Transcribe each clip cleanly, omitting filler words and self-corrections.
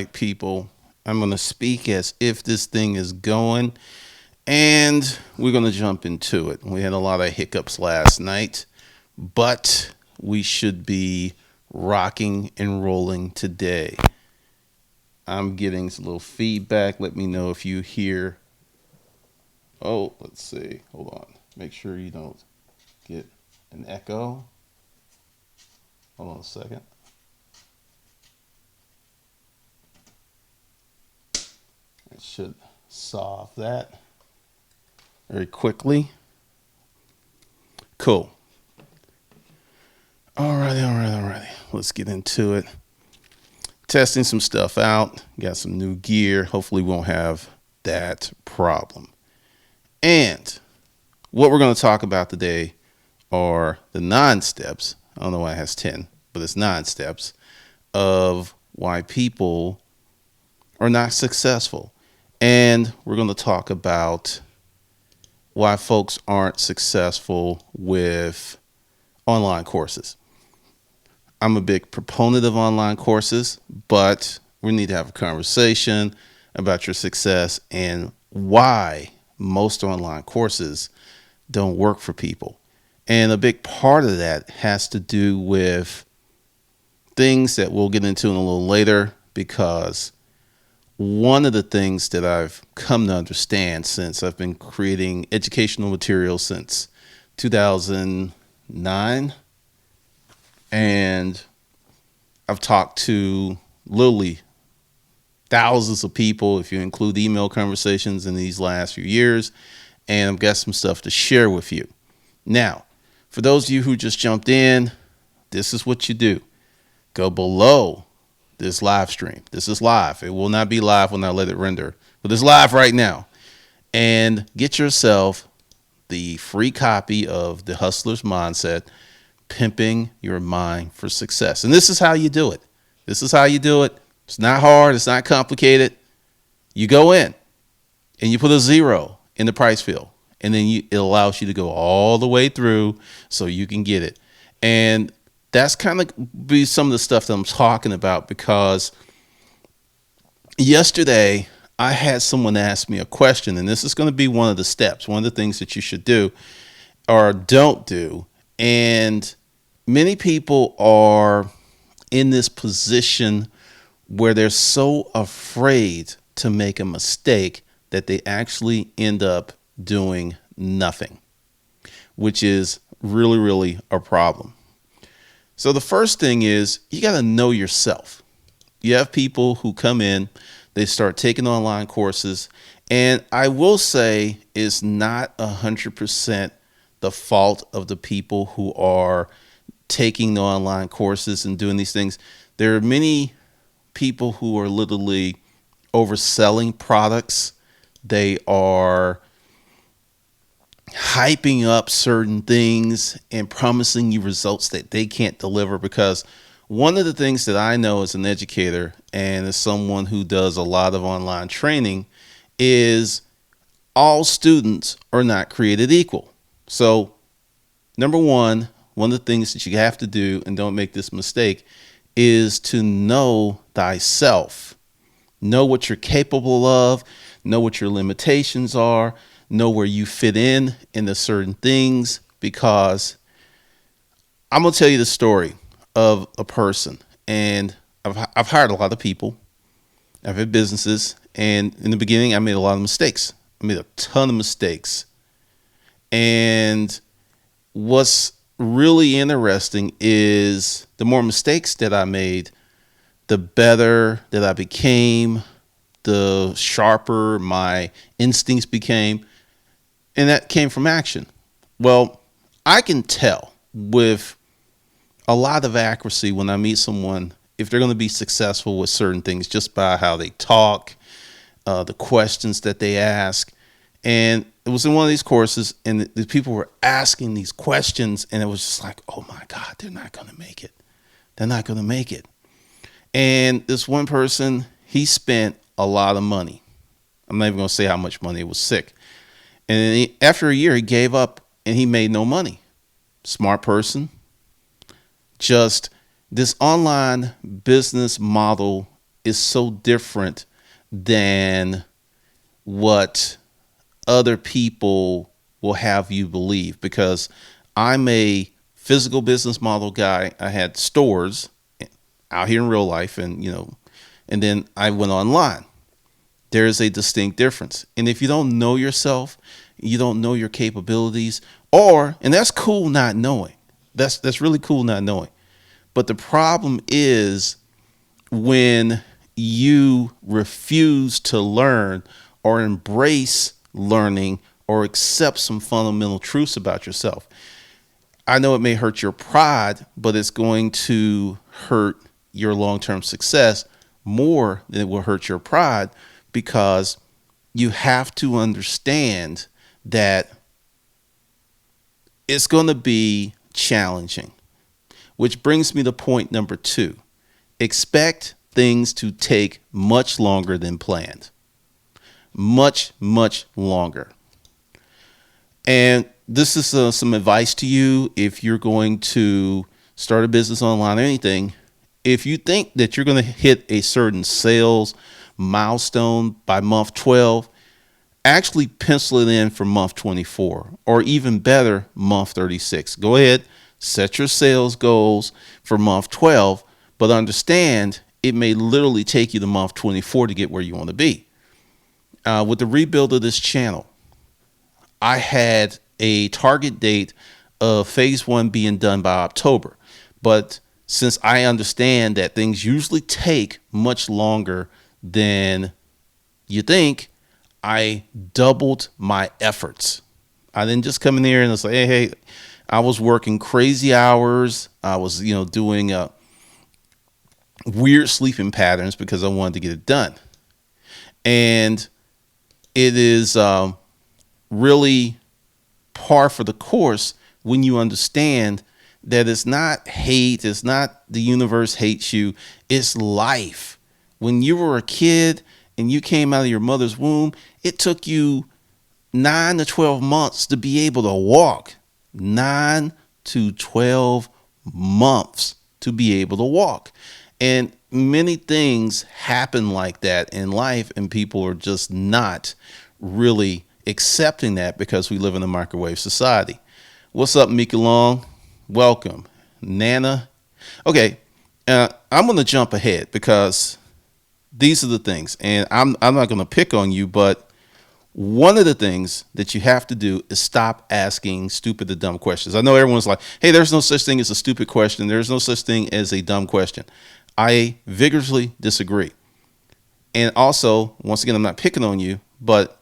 People, I'm going to speak as if this thing is going, and we're going to jump into it. We had a lot of hiccups last night, but we should be rocking and rolling today. I'm getting some little feedback. Let me know if you hear. Oh, let's see. Hold on. Make sure you don't get an echo. Hold on a second. It should solve that very quickly. Cool. Alrighty. Let's get into it. Testing some stuff out. Got some new gear. Hopefully, we won't have that problem. And what we're going to talk about today are the 9 steps. I don't know why it has 10, but it's 9 steps of why people are not successful. And we're going to talk about why folks aren't successful with online courses. I'm a big proponent of online courses, but we need to have a conversation about your success and why most online courses don't work for people. And a big part of that has to do with things that we'll get into in a little later, because one of the things that I've come to understand since I've been creating educational material since 2009, and I've talked to literally thousands of people, if you include email conversations in these last few years, and I've got some stuff to share with you. Now, for those of you who just jumped in, this is what you do. Go below this live stream. This is live. It will not be live when I let it render, but it's live right now. And get yourself the free copy of The Hustler's Mindset, Pimping Your Mind for Success. And this is how you do it. It's not hard. It's not complicated. You go in and you put a 0 in the price field, and then it allows you to go all the way through so you can get it. And that's kind of be some of the stuff that I'm talking about, because yesterday I had someone ask me a question, and this is going to be one of the steps, one of the things that you should do or don't do. And many people are in this position where they're so afraid to make a mistake that they actually end up doing nothing, which is really, really a problem. So the first thing is you got to know yourself. You have people who come in, they start taking online courses, and I will say it's not 100% the fault of the people who are taking the online courses and doing these things. There are many people who are literally overselling products. They are hyping up certain things and promising you results that they can't deliver, because one of the things that I know as an educator and as someone who does a lot of online training is all students are not created equal. So number one of the things that you have to do, and don't make this mistake, is to know thyself. Know what you're capable of, know what your limitations are, know where you fit in into certain things, because I'm going to tell you the story of a person. And I've hired a lot of people. I've had businesses. And in the beginning, I made a lot of mistakes. I made a ton of mistakes. And what's really interesting is the more mistakes that I made, the better that I became, the sharper my instincts became. And that came from action. Well, I can tell with a lot of accuracy when I meet someone if they're going to be successful with certain things just by how they talk, the questions that they ask. And it was in one of these courses, and the people were asking these questions, and it was just like, oh my God, they're not going to make it. They're not going to make it. And this one person, he spent a lot of money. I'm not even going to say how much money. It was sick. And then after a year, he gave up and he made no money. Smart person. Just this online business model is so different than what other people will have you believe, because I'm a physical business model guy. I had stores out here in real life, and and then I went online. There is a distinct difference. And if you don't know yourself, you don't know your capabilities, and that's cool not knowing. That's really cool not knowing. But the problem is when you refuse to learn or embrace learning or accept some fundamental truths about yourself. I know it may hurt your pride, but it's going to hurt your long-term success more than it will hurt your pride, because you have to understand that it's going to be challenging. Which brings me to point number 2. Expect things to take much longer than planned. Much, much longer. And this is some advice to you if you're going to start a business online or anything. If you think that you're going to hit a certain sales milestone by month 12, actually pencil it in for month 24, or even better, month 36. Go ahead, set your sales goals for month 12, but understand it may literally take you to month 24 to get where you want to be. With the rebuild of this channel, I had a target date of phase 1 being done by October. But since I understand that things usually take much longer than you think, I doubled my efforts. I didn't just come in here and say, hey, I was working crazy hours. I was, doing weird sleeping patterns because I wanted to get it done. And it is really par for the course when you understand that it's not hate, it's not the universe hates you, it's life. When you were a kid and you came out of your mother's womb, it took you 9 to 12 months to be able to walk. 9 to 12 months to be able to walk. And many things happen like that in life, and people are just not really accepting that because we live in a microwave society. What's up, Mika Long? Welcome. Nana. Okay, I'm going to jump ahead because these are the things, and I'm not going to pick on you, but one of the things that you have to do is stop asking stupid and dumb questions. I know everyone's like, hey, there's no such thing as a stupid question. There's no such thing as a dumb question. I vigorously disagree. And also, once again, I'm not picking on you, but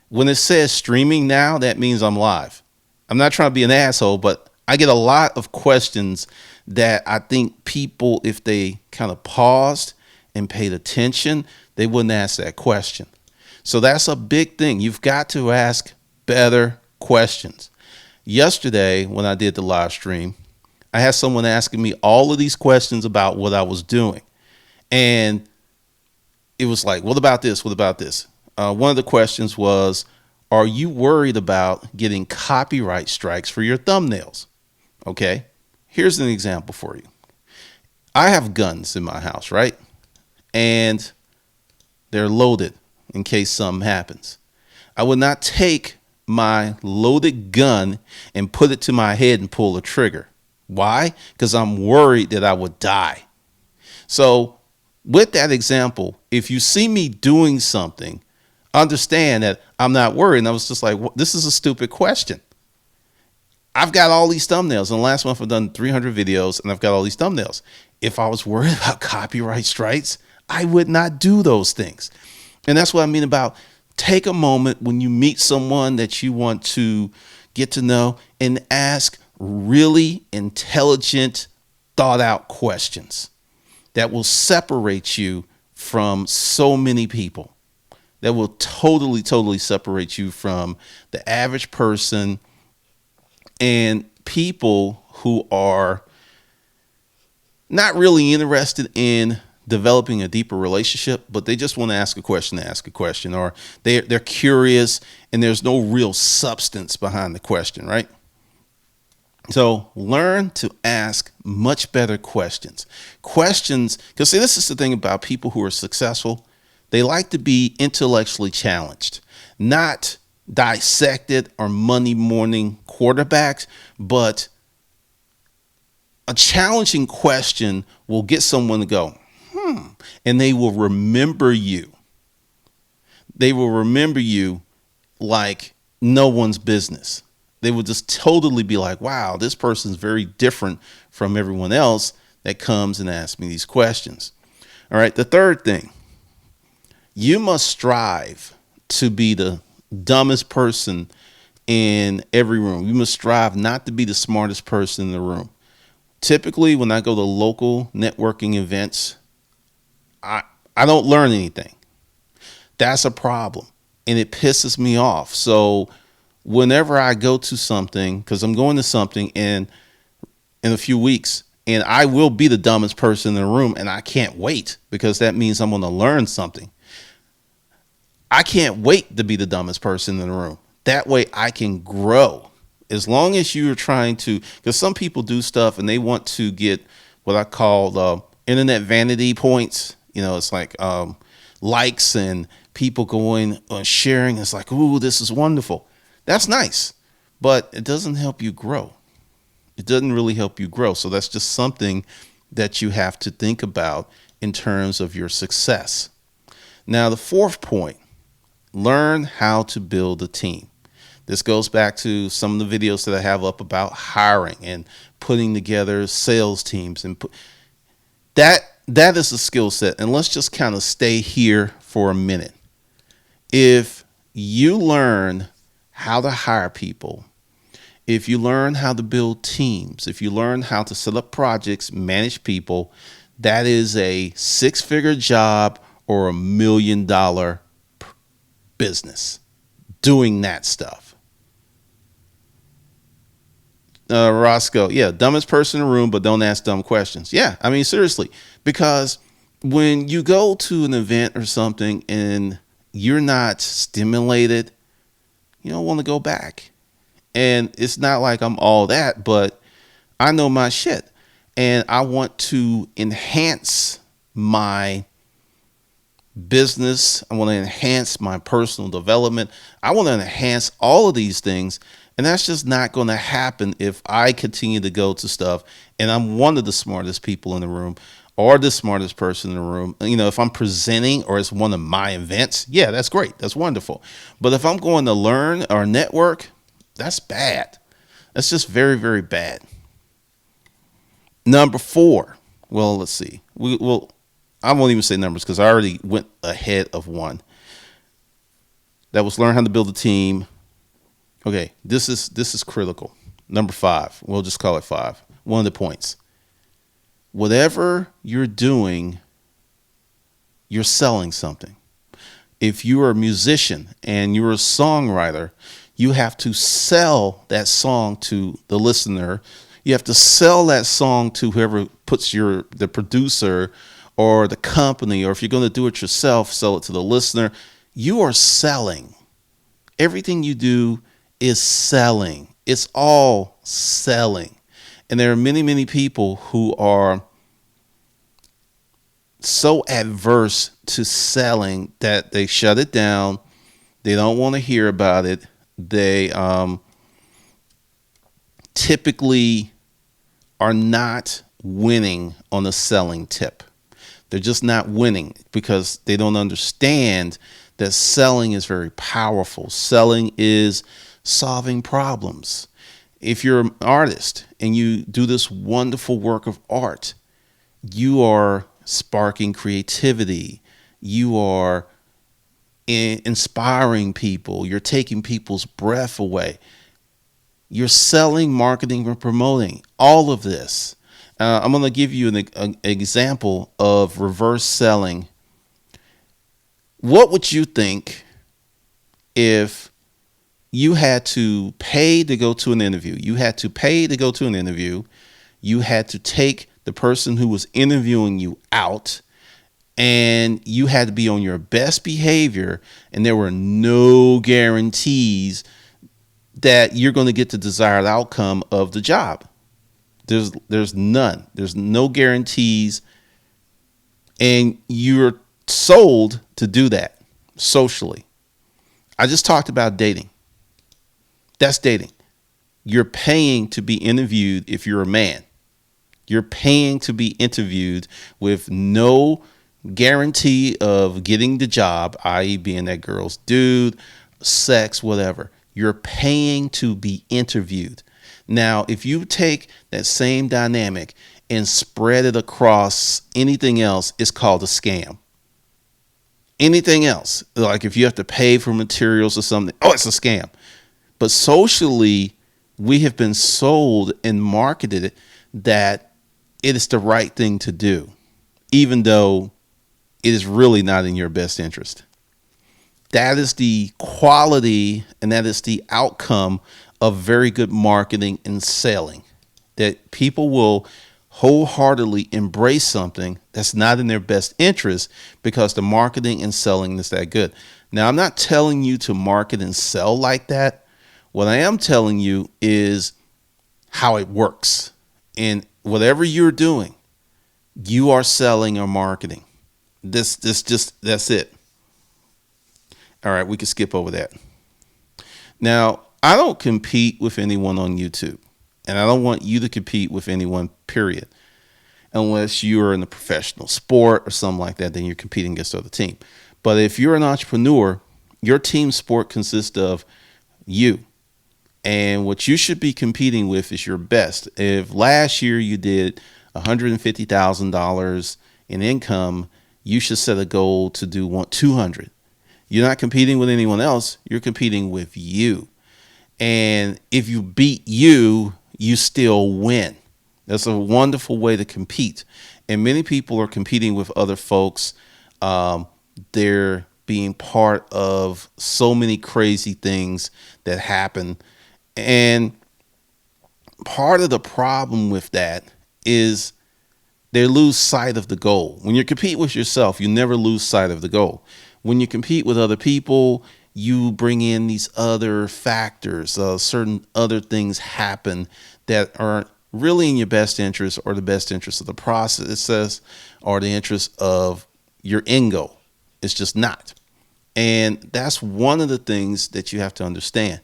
when it says streaming now, that means I'm live. I'm not trying to be an asshole, but I get a lot of questions that I think people, if they kind of paused and paid attention, they wouldn't ask that question. So that's a big thing. You've got to ask better questions. Yesterday, when I did the live stream, I had someone asking me all of these questions about what I was doing. And it was like, what about this? What about this? One of the questions was, are you worried about getting copyright strikes for your thumbnails? Okay, here's an example for you. I have guns in my house, right? And they're loaded in case something happens. I would not take my loaded gun and put it to my head and pull the trigger. Why? Because I'm worried that I would die. So with that example, if you see me doing something, understand that I'm not worried. And I was just like, this is a stupid question. I've got all these thumbnails. In the last month, I've done 300 videos, and I've got all these thumbnails. If I was worried about copyright strikes, I would not do those things. And that's what I mean about take a moment when you meet someone that you want to get to know and ask really intelligent, thought out questions that will separate you from so many people, that will totally, totally separate you from the average person and people who are not really interested in developing a deeper relationship, but they just want to ask a question, or they're curious and there's no real substance behind the question, right? So learn to ask much better questions. Questions, because see, this is the thing about people who are successful. They like to be intellectually challenged, not dissected or Monday morning quarterbacks, but a challenging question will get someone to go, and they will remember you. They will remember you like no one's business. They would just totally be like, wow, this person's very different from everyone else that comes and asks me these questions. All right. The third thing, you must strive to be the dumbest person in every room. You must strive not to be the smartest person in the room. Typically, when I go to local networking events, I, I don't learn anything. That's a problem. And it pisses me off. So whenever I go to something, because I'm going to something in a few weeks, and I will be the dumbest person in the room, and I can't wait because that means I'm going to learn something. I can't wait to be the dumbest person in the room. That way I can grow. As long as you're trying to, because some people do stuff and they want to get what I call internet vanity points. You know, it's like likes and people going sharing. It's like, ooh, this is wonderful. That's nice, but it doesn't help you grow. It doesn't really help you grow. So that's just something that you have to think about in terms of your success. Now, the fourth point, learn how to build a team. This goes back to some of the videos that I have up about hiring and putting together sales teams and that is a skill set. And let's just kind of stay here for a minute. If you learn how to hire people, if you learn how to build teams, if you learn how to set up projects, manage people, that is a six-figure job or $1 million business doing that stuff. Roscoe, yeah, dumbest person in the room, but don't ask dumb questions. Yeah, I mean, seriously, because when you go to an event or something and you're not stimulated, you don't want to go back. And it's not like I'm all that, but I know my shit. And I want to enhance my business. I want to enhance my personal development. I want to enhance all of these things. And that's just not going to happen if I continue to go to stuff and I'm one of the smartest people in the room or the smartest person in the room. You know, if I'm presenting or it's one of my events, yeah, that's great. That's wonderful. But if I'm going to learn or network, that's bad. That's just very, very bad. Number four. Well, let's see. I won't even say numbers because I already went ahead of one. That was learn how to build a team. Okay, this is critical. Number five. We'll just call it five. One of the points. Whatever you're doing, you're selling something. If you're a musician and you're a songwriter, you have to sell that song to the listener. You have to sell that song to whoever puts the producer or the company, or if you're going to do it yourself, sell it to the listener. You are selling. Everything you do is selling. It's all selling. And there are many, many people who are so adverse to selling that they shut it down. They don't want to hear about it. They typically are not winning on the selling tip. They're just not winning because they don't understand that selling is very powerful. Selling is solving problems. If you're an artist and you do this wonderful work of art, you are sparking creativity. You are inspiring people. You're taking people's breath away. You're selling, marketing, and promoting all of this. I'm going to give you an example of reverse selling. What would you think if you had to pay to go to an interview? You had to pay to go to an interview. You had to take the person who was interviewing you out, and you had to be on your best behavior, and there were no guarantees that you're going to get the desired outcome of the job. There's none. There's no guarantees, and you're sold to do that socially. I just talked about dating. That's dating. You're paying to be interviewed if you're a man. You're paying to be interviewed with no guarantee of getting the job, i.e., being that girl's dude, sex, whatever. You're paying to be interviewed. Now, if you take that same dynamic and spread it across anything else, it's called a scam. Anything else, like if you have to pay for materials or something, oh, it's a scam. But socially, we have been sold and marketed that it is the right thing to do, even though it is really not in your best interest. That is the quality and that is the outcome of very good marketing and selling, that people will wholeheartedly embrace something that's not in their best interest because the marketing and selling is that good. Now, I'm not telling you to market and sell like that. What I am telling you is how it works. And whatever you're doing, you are selling or marketing. That's it. All right, we can skip over that. Now, I don't compete with anyone on YouTube, and I don't want you to compete with anyone, period. Unless you're in a professional sport or something like that, then you're competing against the other team. But if you're an entrepreneur, your team sport consists of you. And what you should be competing with is your best. If last year you did $150,000 in income, you should set a goal to do 200. You're not competing with anyone else. You're competing with you. And if you beat you, you still win. That's a wonderful way to compete. And many people are competing with other folks. They're being part of so many crazy things that happen. And part of the problem with that is they lose sight of the goal. When you compete with yourself, you never lose sight of the goal. When you compete with other people, you bring in these other factors. Certain other things happen that aren't really in your best interest or the best interest of the process or the interest of your end goal. It's just not. And that's one of the things that you have to understand.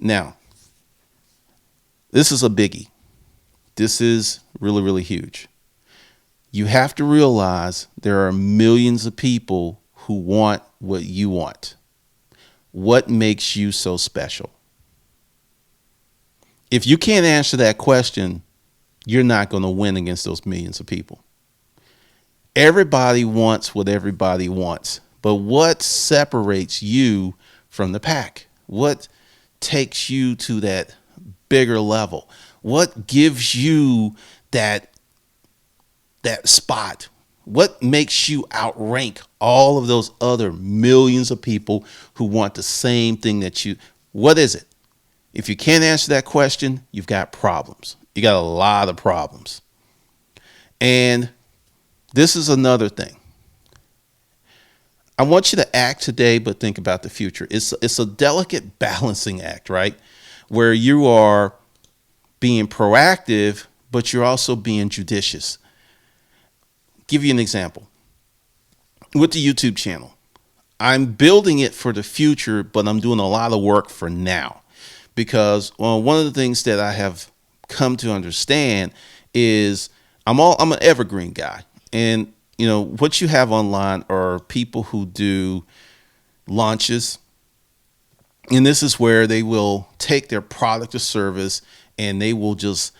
Now, this is a biggie. This is really, really huge. You have to realize there are millions of people who want what you want. What makes you so special? If you can't answer that question, you're not going to win against those millions of people. Everybody wants what everybody wants, but what separates you from the pack? What takes you to that bigger level? What gives you that spot? What makes you outrank all of those other millions of people who want the same thing that you? What is it? If you can't answer that question, you've got problems. You got a lot of problems. And this is another thing. I want you to act today, but think about the future. It's a delicate balancing act, right? Where you are being proactive, but you're also being judicious. Give you an example. With the YouTube channel, I'm building it for the future, but I'm doing a lot of work for now. Because one of the things that I have come to understand is I'm an evergreen guy. And what you have online are people who do launches. And this is where they will take their product or service and they will just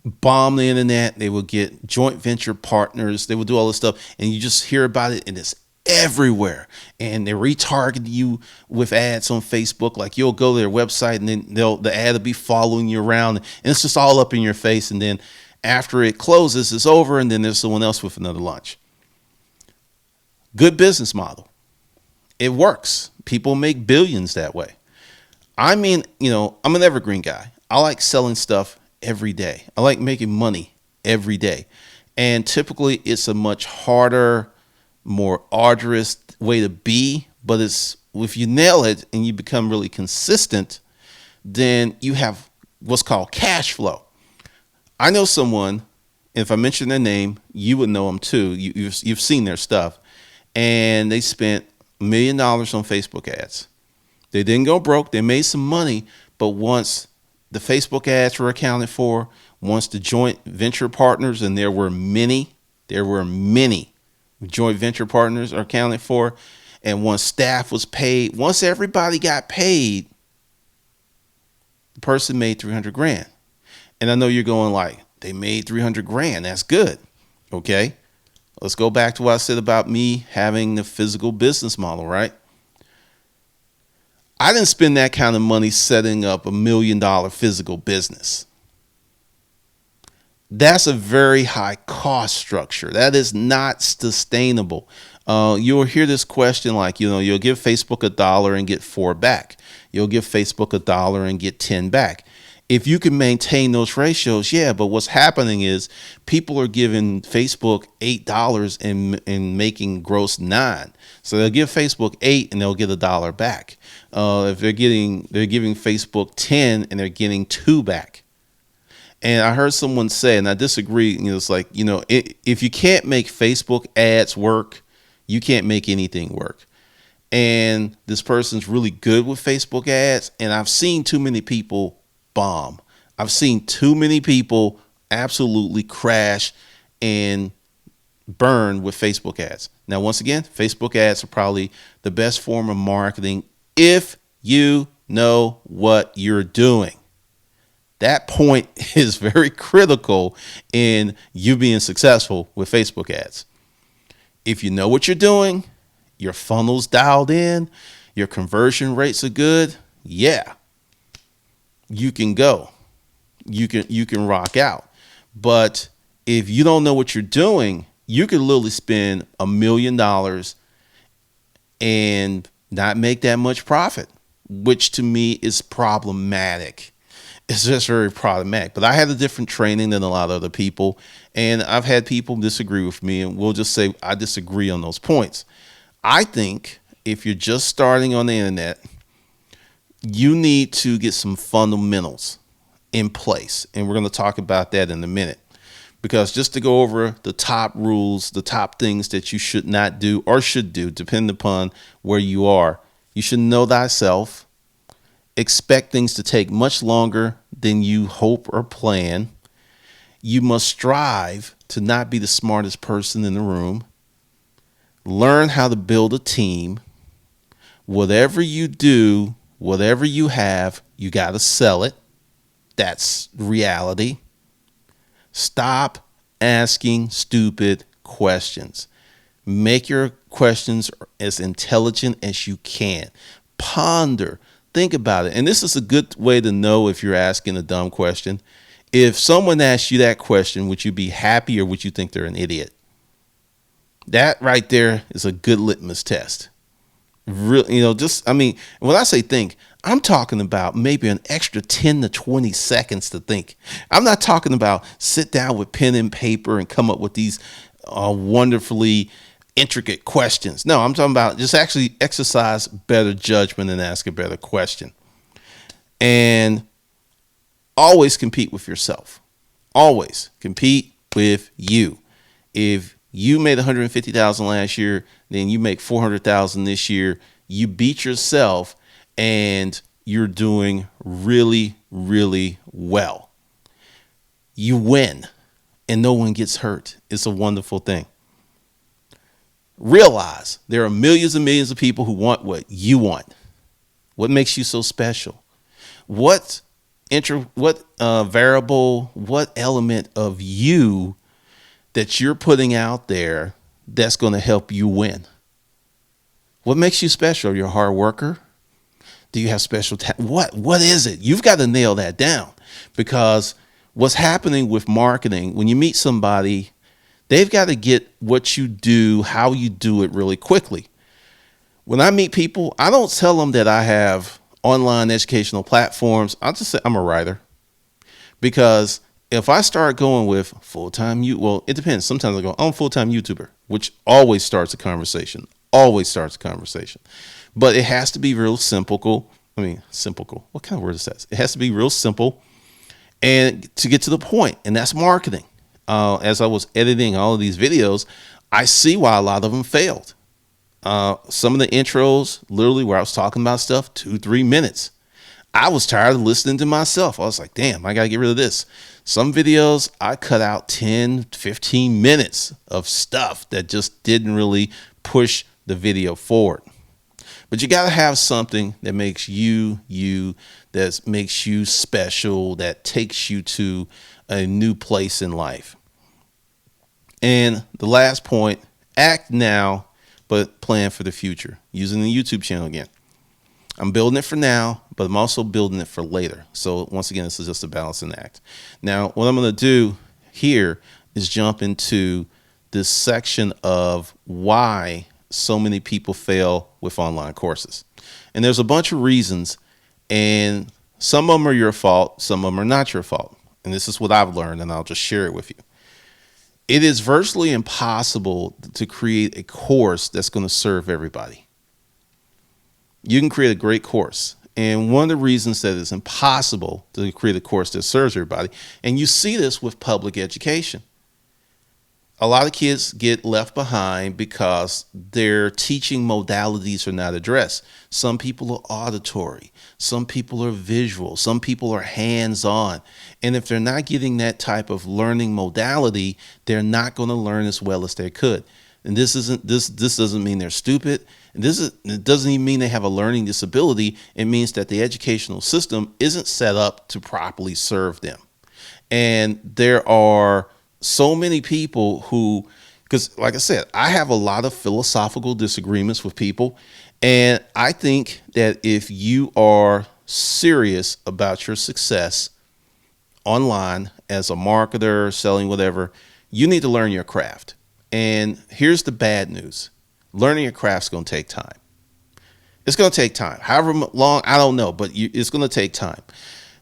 bomb the internet. They will get joint venture partners. They will do all this stuff. And you just hear about it and it's everywhere. And they retarget you with ads on Facebook. Like you'll go to their website and then the ad will be following you around. And it's just all up in your face. And then after it closes, it's over. And then there's someone else with another launch. Good business model. It works. People make billions that way. I mean, I'm an evergreen guy. I like selling stuff every day. I like making money every day. And typically it's a much harder, more arduous way to be, but if you nail it and you become really consistent, then you have what's called cash flow. I know someone, if I mention their name, you would know them too. You've seen their stuff. And they spent $1 million on Facebook ads. They didn't go broke. They made some money. But once the Facebook ads were accounted for, once the joint venture partners, and there were many joint venture partners are accounted for, and once staff was paid, once everybody got paid, the person made 300 grand. And I know you're going like, they made 300 grand. That's good. Okay. Let's go back to what I said about me having the physical business model, right? I didn't spend that kind of money setting up $1 million physical business. That's a very high cost structure. That is not sustainable. You'll hear this question like, you'll give Facebook $1 and get 4 back. You'll give Facebook $1 and get 10 back. If you can maintain those ratios, yeah, but what's happening is people are giving Facebook $8 and making gross 9. So they'll give Facebook 8 and they'll get $1 back. If they're giving Facebook 10 and they're getting 2 back. And I heard someone say, and I disagree, it's like, if you can't make Facebook ads work, you can't make anything work. And this person's really good with Facebook ads, and I've seen too many people bomb. I've seen too many people absolutely crash and burn with Facebook ads. Now, once again, Facebook ads are probably the best form of marketing if you know what you're doing. That point is very critical in you being successful with Facebook ads. If you know what you're doing, your funnel's dialed in, your conversion rates are good, yeah, you can go. You can rock out. But if you don't know what you're doing, you could literally spend $1 million and not make that much profit, which to me is problematic. It's just very problematic. But I had a different training than a lot of other people, and I've had people disagree with me, and we'll just say I disagree on those points. I think if you're just starting on the internet, you need to get some fundamentals in place, and we're going to talk about that in a minute. Because just to go over the top rules, the top things that you should not do or should do, depending upon where you are, you should know thyself. Expect things to take much longer than you hope or plan. You must strive to not be the smartest person in the room. Learn how to build a team. Whatever you do, whatever you have, you got to sell it. That's reality. Stop asking stupid questions. Make your questions as intelligent as you can. Ponder. Think about it. And this is a good way to know if you're asking a dumb question. If someone asks you that question, would you be happy or would you think they're an idiot? That right there is a good litmus test. Really, when I say think, I'm talking about maybe an extra 10 to 20 seconds to think. I'm not talking about sit down with pen and paper and come up with these wonderfully intricate questions. No, I'm talking about just actually exercise better judgment and ask a better question. And always compete with yourself. Always compete with you. If you made 150,000 last year, then you make 400,000 this year. You beat yourself and you're doing really, really well. You win and no one gets hurt. It's a wonderful thing. Realize there are millions and millions of people who want what you want. What makes you so special? What variable, what element of you that you're putting out there that's going to help you win? What makes you special? You're a hard worker? Do you have special talent? What is it? You've got to nail that down, because what's happening with marketing, when you meet somebody, they've got to get what you do, how you do it really quickly. When I meet people, I don't tell them that I have online educational platforms. I'll just say I'm a writer. Because if I start going with full-time, it depends. Sometimes I go, I'm a full-time YouTuber, which always starts a conversation. Always starts a conversation. But it has to be real simple. I mean, simple. What kind of word is that? It has to be real simple and to get to the point, and that's marketing. As I was editing all of these videos, I see why a lot of them failed. Some of the intros, literally where I was talking about stuff, 2-3 minutes. I was tired of listening to myself. I was like, damn, I got to get rid of this. Some videos, I cut out 10-15 minutes of stuff that just didn't really push the video forward. But you got to have something that makes you, that makes you special, that takes you to a new place in life. And the last point, act now, but plan for the future. Using the YouTube channel again. I'm building it for now, but I'm also building it for later. So once again, this is just a balancing act. Now, what I'm going to do here is jump into this section of why so many people fail with online courses. And there's a bunch of reasons, and some of them are your fault, some of them are not your fault. And this is what I've learned, and I'll just share it with you. It is virtually impossible to create a course that's going to serve everybody. You can create a great course. And one of the reasons that it's impossible to create a course that serves everybody, and you see this with public education. A lot of kids get left behind because their teaching modalities are not addressed. Some people are auditory. Some people are visual. Some people are hands-on. And if they're not getting that type of learning modality, they're not going to learn as well as they could. And this doesn't mean they're stupid. It doesn't even mean they have a learning disability. It means that the educational system isn't set up to properly serve them. And there are so many people who, because like I said, I have a lot of philosophical disagreements with people. And I think that if you are serious about your success online as a marketer, selling whatever, you need to learn your craft. And here's the bad news. Learning your craft is going to take time. It's going to take time. However long, I don't know, but it's going to take time.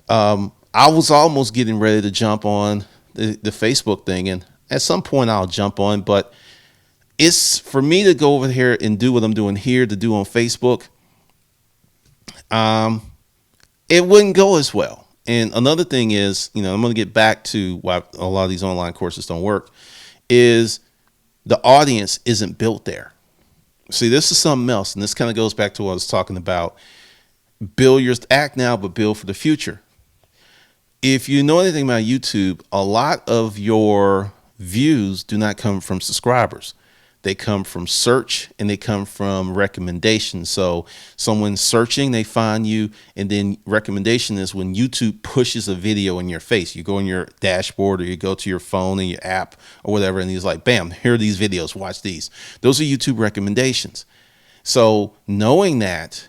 I was almost getting ready to jump on the Facebook thing, and at some point I'll jump on, but it's for me to go over here and do what I'm doing here to do on Facebook. It wouldn't go as well. And another thing is, I'm going to get back to why a lot of these online courses don't work, is the audience isn't built there. See, this is something else, and this kind of goes back to what I was talking about. Act now, but build for the future. If you know anything about YouTube, a lot of your views do not come from subscribers. They come from search and they come from recommendations. So someone's searching, they find you, and then recommendation is when YouTube pushes a video in your face. You go in your dashboard or you go to your phone and your app or whatever, and he's like, bam, here are these videos, watch these. Those are YouTube recommendations. So knowing that,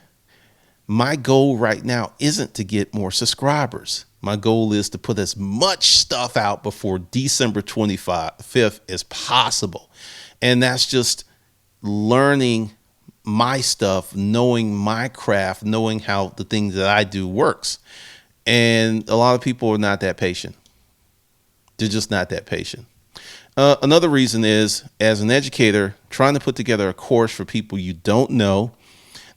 my goal right now isn't to get more subscribers. My goal is to put as much stuff out before December 25th as possible. And that's just learning my stuff, knowing my craft, knowing how the things that I do works. And a lot of people are not that patient. They're just not that patient. Another reason is, as an educator, trying to put together a course for people you don't know.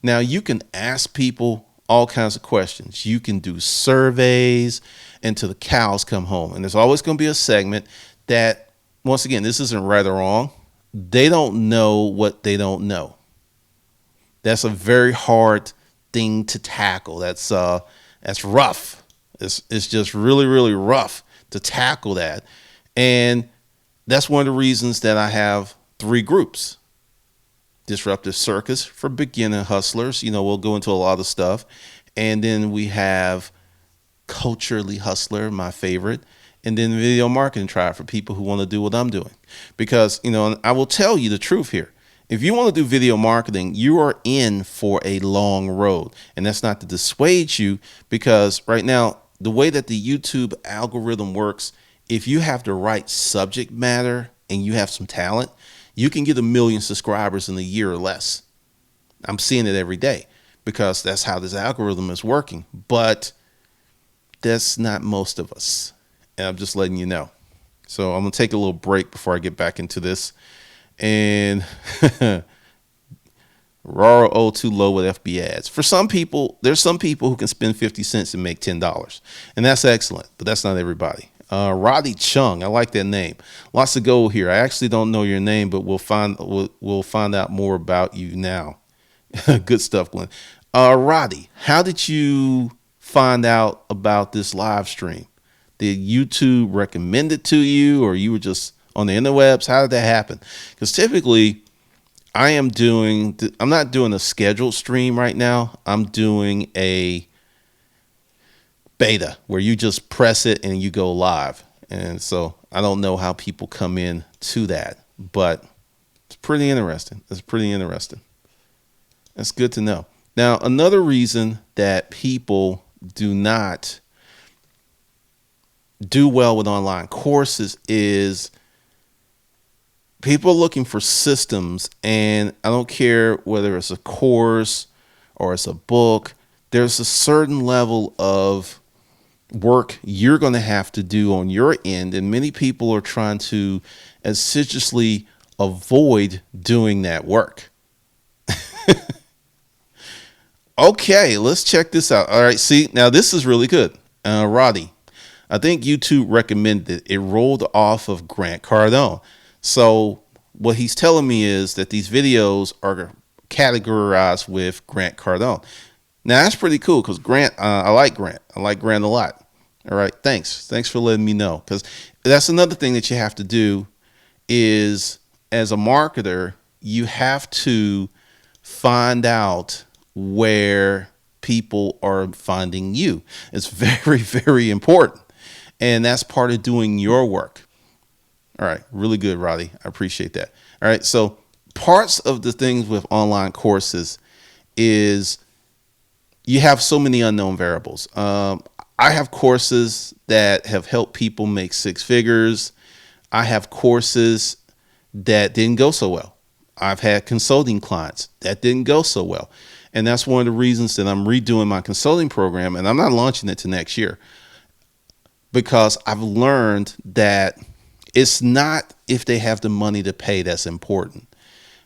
Now, you can ask people all kinds of questions. You can do surveys until the cows come home. And there's always going to be a segment that, once again, this isn't right or wrong. They don't know what they don't know. That's a very hard thing to tackle. That's rough. It's just really, really rough to tackle that. And that's one of the reasons that I have 3 groups. Disruptive Circus for beginner hustlers. We'll go into a lot of stuff. And then we have Culturally Hustler, my favorite. And then Video Marketing Tribe for people who want to do what I'm doing. Because, I will tell you the truth here. If you want to do video marketing, you are in for a long road. And that's not to dissuade you, because right now, the way that the YouTube algorithm works, if you have the right subject matter and you have some talent, you can get 1 million subscribers in a year or less. I'm seeing it every day because that's how this algorithm is working. But that's not most of us. And I'm just letting you know. So I'm going to take a little break before I get back into this. And ROI too low with FB ads. For some people, there's some people who can spend 50 cents and make $10, and that's excellent, but that's not everybody. Roddy Chung, I like that name. Lots to go here. I actually don't know your name, but we'll find out more about you now. Good stuff, Glenn. Roddy, how did you find out about this live stream? Did YouTube recommend it to you, or you were just on the interwebs? How did that happen? Because typically, I'm not doing a scheduled stream right now. I'm doing a beta where you just press it and you go live. And so I don't know how people come in to that, but it's pretty interesting. That's good to know. Now, another reason that people do not do well with online courses is people are looking for systems, and I don't care whether it's a course or it's a book, there's a certain level of work you're going to have to do on your end, and many people are trying to assiduously avoid doing that work. Okay, let's check this out. All right, see, now this is really good. Roddy, I think YouTube recommended it. It rolled off of Grant Cardone. So what he's telling me is that these videos are categorized with Grant Cardone. Now that's pretty cool because Grant, I like Grant. I like Grant a lot. All right, thanks for letting me know, because that's another thing that you have to do is, as a marketer, you have to find out where people are finding you. It's very, very important. And that's part of doing your work. All right. Really good, Roddy. I appreciate that. All right. So parts of the things with online courses is you have so many unknown variables. I have courses that have helped people make six figures. I have courses that didn't go so well. I've had consulting clients that didn't go so well. And that's one of the reasons that I'm redoing my consulting program, and I'm not launching it to next year, because I've learned that it's not if they have the money to pay that's important.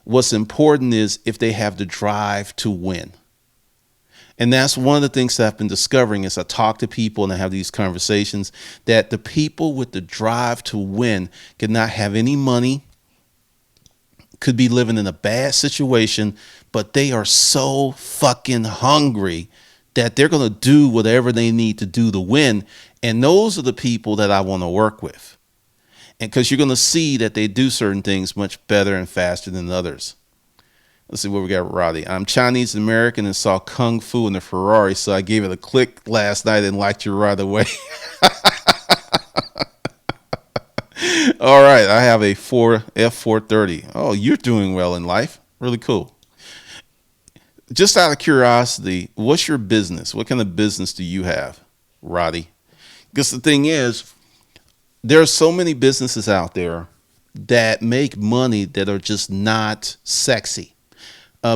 What's important is if they have the drive to win. And that's one of the things that I've been discovering as I talk to people and I have these conversations, that the people with the drive to win could not have any money, could be living in a bad situation, but they are so fucking hungry that they're going to do whatever they need to do to win. And those are the people that I want to work with. And because you're going to see that they do certain things much better and faster than others. Let's see what we got, Roddy. I'm Chinese American and saw Kung Fu in the Ferrari, so I gave it a click last night and liked you right away. All right, I have a F430. Oh, you're doing well in life. Really cool. Just out of curiosity, what's your business? What kind of business do you have, Roddy? Because the thing is, there are so many businesses out there that make money that are just not sexy.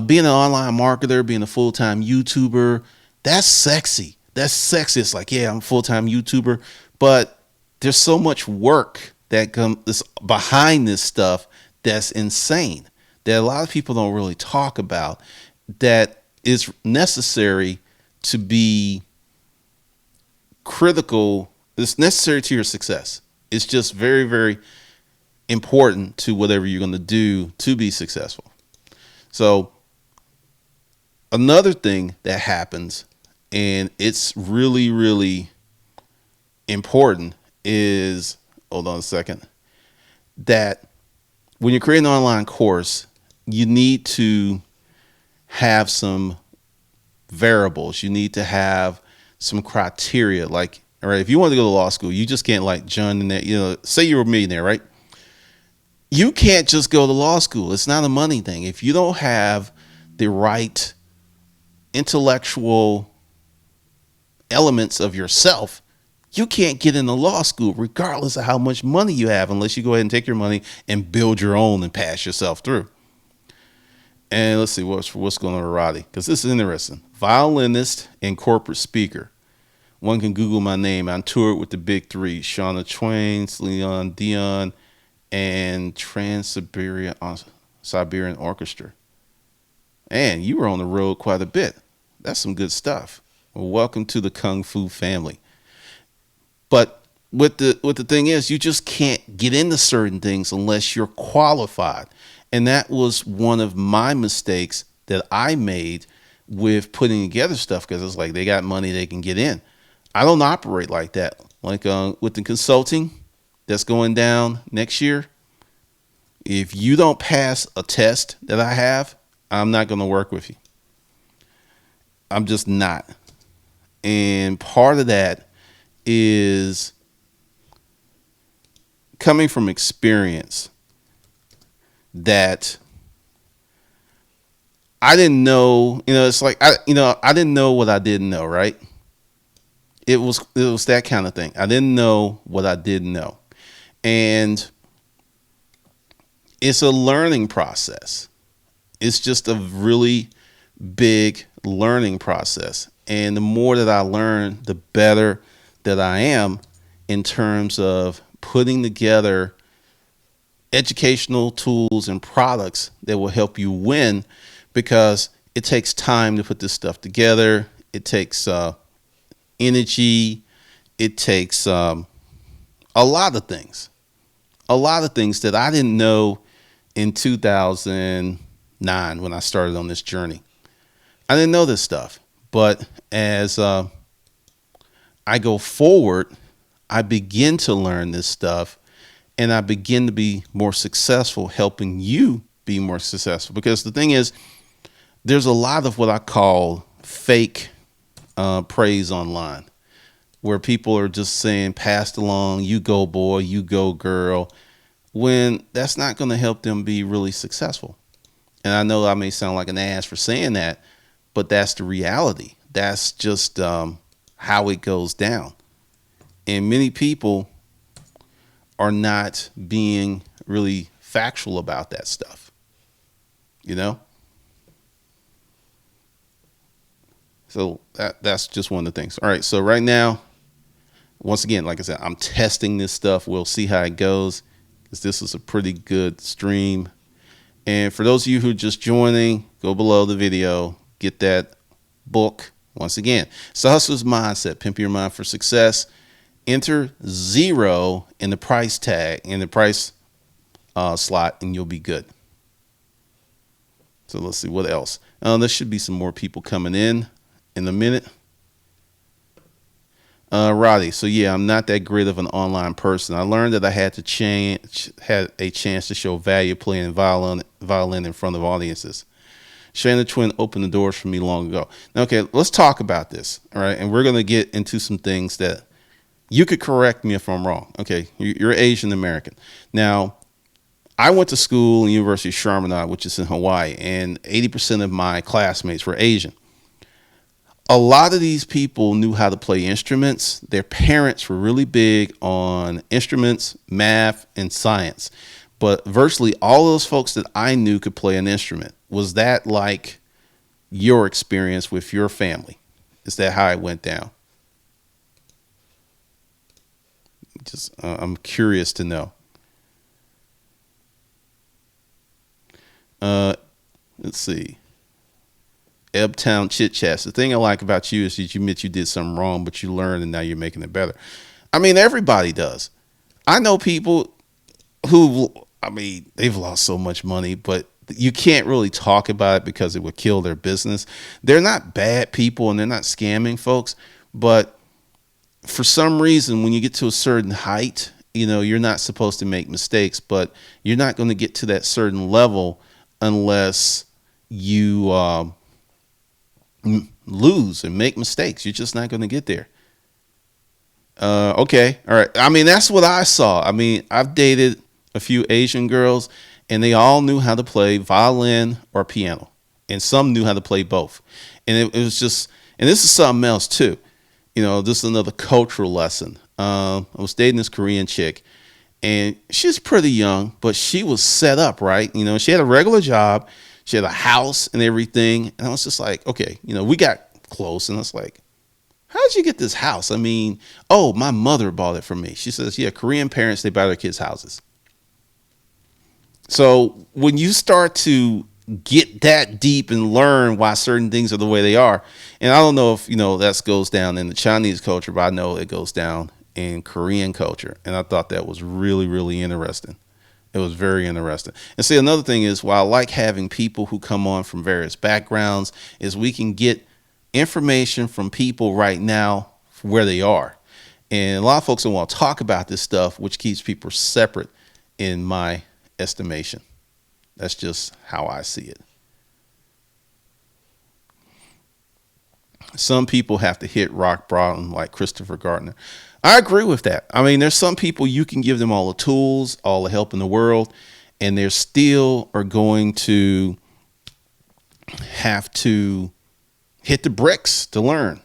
Being an online marketer, being a full-time YouTuber, that's sexy. That's sexy. It's like, yeah, I'm a full-time YouTuber, but there's so much work that comes behind this stuff that's insane, that a lot of people don't really talk about, that is necessary to be critical. It's necessary to your success. It's just very, very important to whatever you're going to do to be successful. So another thing that happens, and it's really, really important, is, hold on a second, that when you're creating an online course, you need to have some variables. You need to have some criteria. Like, all right, if you want to go to law school, you just can't like join in that, say you're a millionaire, right? You can't just go to law school. It's not a money thing. If you don't have the right intellectual elements of yourself, you can't get into law school regardless of how much money you have, unless you go ahead and take your money and build your own and pass yourself through. And let's see what's going on with Roddy, because this is interesting. Violinist and corporate speaker. One can Google my name. I toured with the big three: Shauna Twain, Leon Dion, and Trans-Siberian Orchestra. And you were on the road quite a bit. That's some good stuff. Well, welcome to the Kung Fu family. But what the thing is, you just can't get into certain things unless you're qualified. And that was one of my mistakes that I made with putting together stuff, because it's like they got money, they can get in. I don't operate like that. Like with the consulting that's going down next year, if you don't pass a test that I have, I'm not going to work with you. I'm just not. And part of that is coming from experience that I didn't know. It's like I didn't know what I didn't know, right? It was that kind of thing. I didn't know what I didn't know. And it's a learning process. It's just a really big learning process. And the more that I learn, the better that I am in terms of putting together educational tools and products that will help you win, because it takes time to put this stuff together. It takes energy. It takes a lot of things. A lot of things that I didn't know in 2009 when I started on this journey. I didn't know this stuff. But as I go forward, I begin to learn this stuff, and I begin to be more successful helping you be more successful. Because the thing is, there's a lot of what I call fake praise online, where people are just saying, passed along, you go boy, you go girl, when that's not going to help them be really successful. And I know I may sound like an ass for saying that, but that's the reality. That's just how it goes down. And many people are not being really factual about that stuff, you know? So that's just one of the things. All right, so right now, once again, like I said, I'm testing this stuff. We'll see how it goes, because this is a pretty good stream. And for those of you who are just joining, go below the video, get that book. Once again, it's the Hustler's Mindset, Pimp Your Mind for Success. Enter 0 in the price tag, in the price slot, and you'll be good. So let's see what else. There should be some more people coming in a minute. Roddy, so yeah, I'm not that great of an online person. I learned that I had a chance to show value playing violin in front of audiences. Shane the Twin opened the doors for me long ago. Now, okay, let's talk about this, all right? And we're going to get into some things that you could correct me if I'm wrong. Okay, you're Asian American. Now, I went to school in University of Chaminade, which is in Hawaii, and 80% of my classmates were Asian. A lot of these people knew how to play instruments. Their parents were really big on instruments, math, and science. But virtually all those folks that I knew could play an instrument. Was that like your experience with your family? Is that how it went down? Just I'm curious to know. Let's see. Ebtown Chit Chats. The thing I like about you is that you admit you did something wrong, but you learned and now you're making it better. I mean, everybody does. I know people who, they've lost so much money, but you can't really talk about it because it would kill their business. They're not bad people and they're not scamming folks, but for some reason, when you get to a certain height, you're not supposed to make mistakes, but you're not going to get to that certain level unless you lose and make mistakes. You're just not going to get there. Okay. All right. That's what I saw. I've dated a few Asian girls and they all knew how to play violin or piano, and some knew how to play both. And it was just, and this is something else too. This is another cultural lesson. I was dating this Korean chick, and she's pretty young, but she was set up right. She had a regular job, she had a house and everything. And I was just like, okay, we got close, and I was like, how'd you get this house? Oh, my mother bought it for me. She says, yeah, Korean parents, they buy their kids houses. So when you start to get that deep and learn why certain things are the way they are. And I don't know if that goes down in the Chinese culture, but I know it goes down in Korean culture. And I thought that was really, really interesting. It was very interesting. And see, another thing is, why I like having people who come on from various backgrounds is we can get information from people right now where they are. And a lot of folks don't want to talk about this stuff, which keeps people separate in my estimation. That's just how I see it. Some people have to hit rock bottom like Christopher Gardner. I agree with that. I mean, there's some people you can give them all the tools, all the help in the world, and they still are going to have to hit the bricks to learn.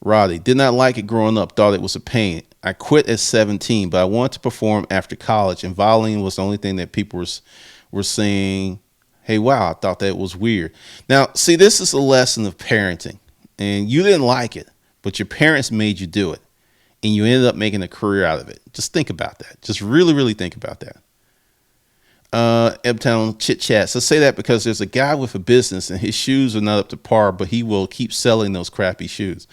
Roddy, did not like it growing up, thought it was a pain. I quit at 17, but I wanted to perform after college, and violin was the only thing that people were saying, hey, wow, I thought that was weird. Now, see, this is a lesson of parenting, and you didn't like it, but your parents made you do it, and you ended up making a career out of it. Just think about that. Just really, really think about that. Ebtown Chit Chats. I say that because there's a guy with a business, and his shoes are not up to par, but he will keep selling those crappy shoes.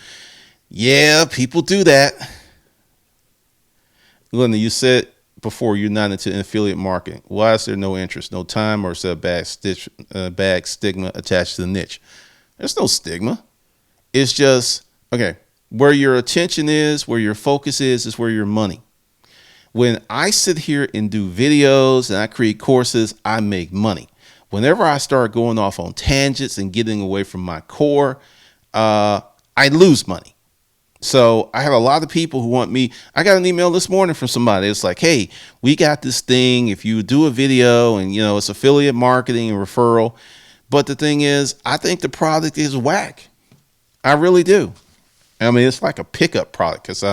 Yeah, people do that. Linda, you said before you're not into affiliate marketing. Why is there no interest, no time, or is there a bad stigma attached to the niche? There's no stigma. It's just, okay, where your attention is, where your focus is where your money. When I sit here and do videos and I create courses, I make money. Whenever I start going off on tangents and getting away from my core, I lose money. So I have a lot of people who want me. I got an email this morning from somebody. It's like, hey, we got this thing. If you do a video and, it's affiliate marketing and referral. But the thing is, I think the product is whack. I really do. I mean, it's like a pickup product because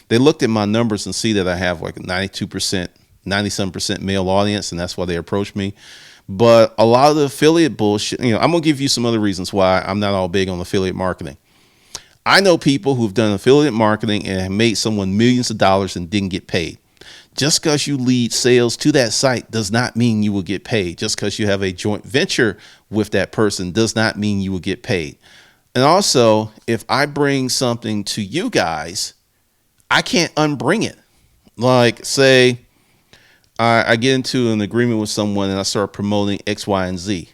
they looked at my numbers and see that I have like a 92%, 97% male audience. And that's why they approached me. But a lot of the affiliate bullshit, I'm going to give you some other reasons why I'm not all big on affiliate marketing. I know people who've done affiliate marketing and have made someone millions of dollars and didn't get paid. Just because you lead sales to that site does not mean you will get paid. Just because you have a joint venture with that person does not mean you will get paid. And also, if I bring something to you guys, I can't unbring it. Like, say, I get into an agreement with someone and I start promoting X, Y, and Z.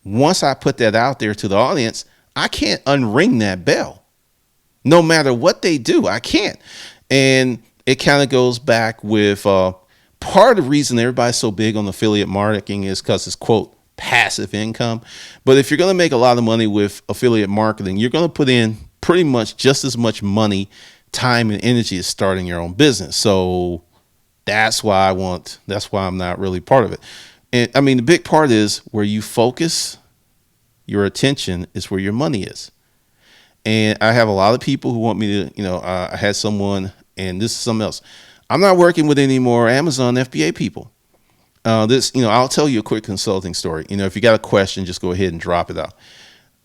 Once I put that out there to the audience, I can't unring that bell. No matter what they do, I can't. And it kind of goes back with part of the reason everybody's so big on affiliate marketing is because it's, quote, passive income. But if you're going to make a lot of money with affiliate marketing, you're going to put in pretty much just as much money, time, and energy as starting your own business. So that's why I'm not really part of it. And I mean, the big part is where you focus your attention is where your money is. And I have a lot of people who want me to, I had someone, and this is something else. I'm not working with any more Amazon FBA people. I'll tell you a quick consulting story. If you got a question, just go ahead and drop it out.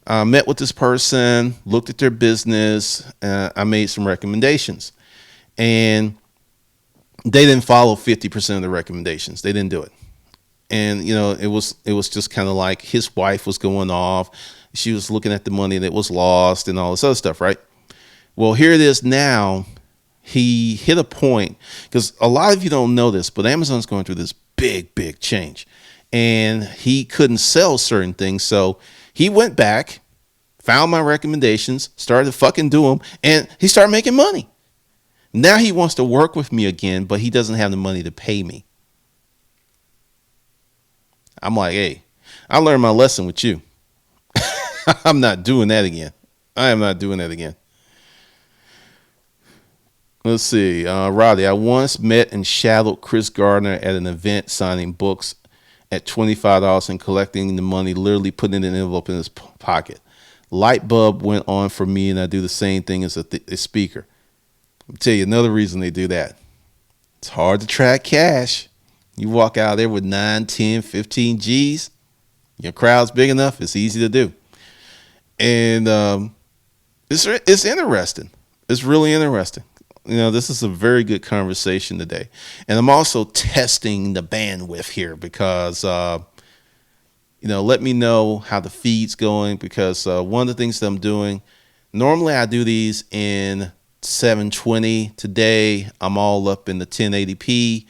I met with this person, looked at their business. I made some recommendations, and they didn't follow 50% of the recommendations. They didn't do it. And, it was just kind of like his wife was going off. She was looking at the money that was lost and all this other stuff, right? Well, here it is now. He hit a point, because a lot of you don't know this, but Amazon's going through this big change. And he couldn't sell certain things. So he went back, found my recommendations, started to fucking do them, and he started making money. Now he wants to work with me again, but he doesn't have the money to pay me. I'm like, hey, I learned my lesson with you. I'm not doing that again. I am not doing that again. Let's see. Roddy, I once met and shadowed Chris Gardner at an event signing books at $25 and collecting the money, literally putting it in an envelope in his pocket. Light bulb went on for me, and I do the same thing as a speaker. I'll tell you another reason they do that. It's hard to track cash. You walk out there with 9, 10, 15 G's. Your crowd's big enough. It's easy to do. And it's interesting. It's really interesting. This is a very good conversation today. And I'm also testing the bandwidth here because let me know how the feed's going, because one of the things that I'm doing, normally I do these in 720. Today I'm all up in the 1080p,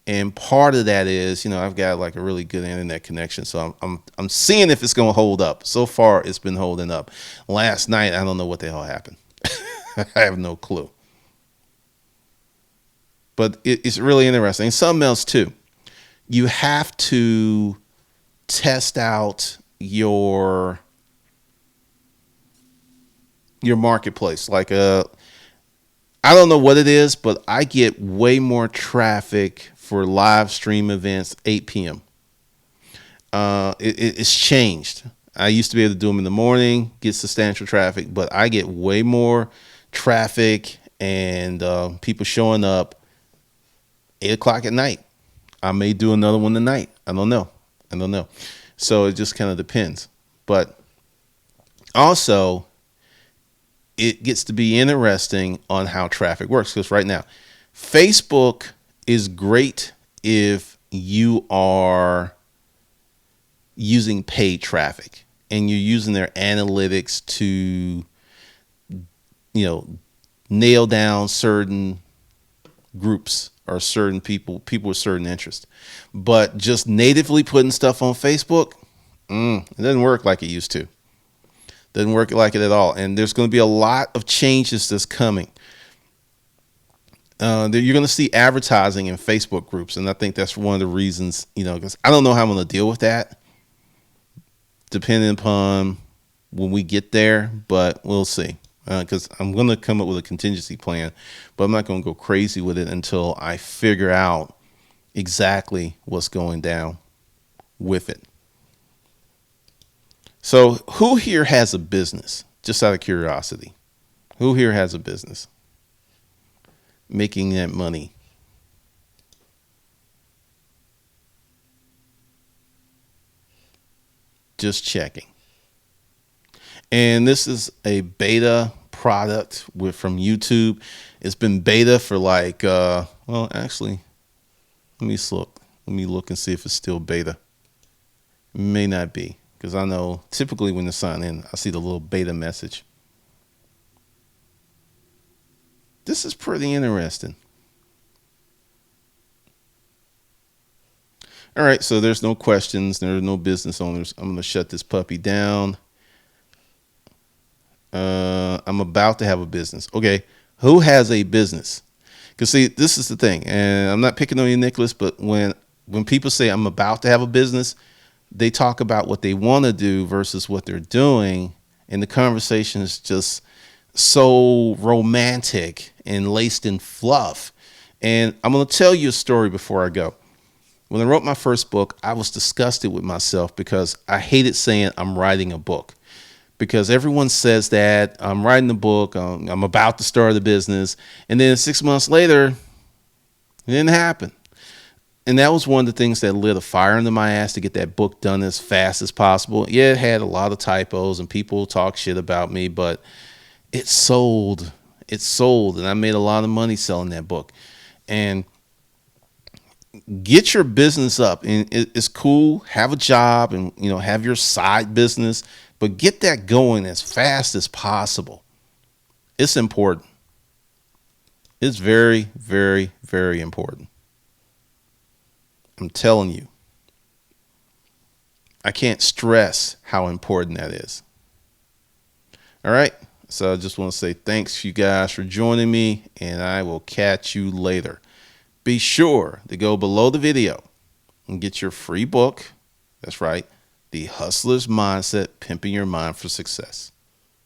and part of that is, I've got like a really good internet connection, so I'm seeing if it's going to hold up. So far it's been holding up. Last night I don't know what the hell happened. I have no clue. But it's really interesting. And something else too. You have to test out your marketplace. Like I don't know what it is, but I get way more traffic for live stream events 8 p.m. It's changed. I used to be able to do them in the morning, get substantial traffic, but I get way more traffic and people showing up 8 o'clock at night. I may do another one tonight. I don't know. So it just kind of depends. But also, it gets to be interesting on how traffic works, because right now, Facebook is great if you are using paid traffic and you're using their analytics to, nail down certain groups or certain people with certain interests. But just natively putting stuff on Facebook, it doesn't work like it used to. Doesn't work like it at all. And there's going to be a lot of changes that's coming. You're going to see advertising in Facebook groups, and I think that's one of the reasons, because I don't know how I'm going to deal with that, depending upon when we get there, but we'll see. Because I'm going to come up with a contingency plan, but I'm not going to go crazy with it until I figure out exactly what's going down with it. So who here has a business? Just out of curiosity, who here has a business making that money? Just checking. And this is a beta product from YouTube. It's been beta for like, actually, let me look and see if it's still beta. It may not be, because I know typically when you sign in, I see the little beta message. This is pretty interesting. All right, so there's no questions. There are no business owners. I'm going to shut this puppy down. I'm about to have a business. Okay, who has a business? Because see, this is the thing, and I'm not picking on you, Nicholas, but when people say I'm about to have a business, they talk about what they want to do versus what they're doing, and the conversation is just so romantic and laced in fluff. And I'm going to tell you a story before I go. When I wrote my first book, I was disgusted with myself because I hated saying I'm writing a book. Because everyone says that I'm writing a book, I'm about to start a business, and then 6 months later, it didn't happen. And that was one of the things that lit a fire under my ass to get that book done as fast as possible. Yeah, it had a lot of typos and people talk shit about me, but it sold. It sold, and I made a lot of money selling that book. And get your business up, and it's cool. Have a job and have your side business, but get that going as fast as possible. It's important. It's very, very, very important. I'm telling you. I can't stress how important that is. All right. So I just want to say thanks you guys for joining me, and I will catch you later. Be sure to go below the video and get your free book. That's right. The Hustler's Mindset, Pimping Your Mind for Success.